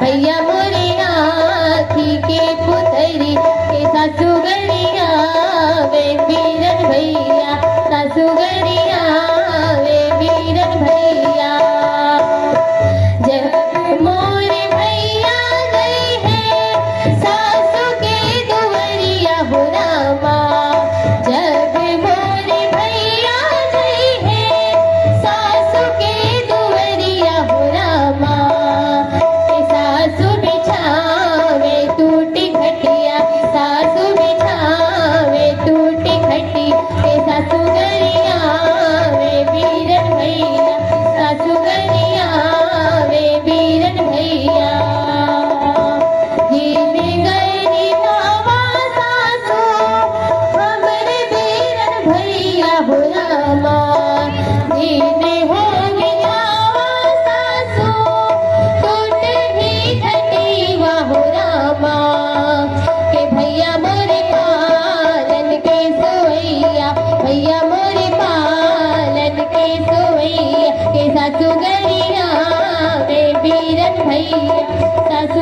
भैया मोरे आँखी के पुतरी के सासू गरिया वे वीरन भैया सासू गरिया वे वीरन भैया। जब मोरे भैया गए हैं सासू के दुवरिया हो रामा, जब मोरे भैया गए हैं सासू के दुवरिया हो रामा, सासू बिछावे टूटी खटिया सासू बिछावे टूटी खटी के सासू गरिया वे वीरन भैया सासू गरिया वे वीरन भैया। जीने गई बाबा सासू हमरे वीरन भैया हो रामा, जीने हो गया सासू टूट ही खटीवा हो रामा, के भैया मोरे पालन के सोइया भैया मोरे पालन के सोइया के सासू गरिया वे वीरन भैया सासू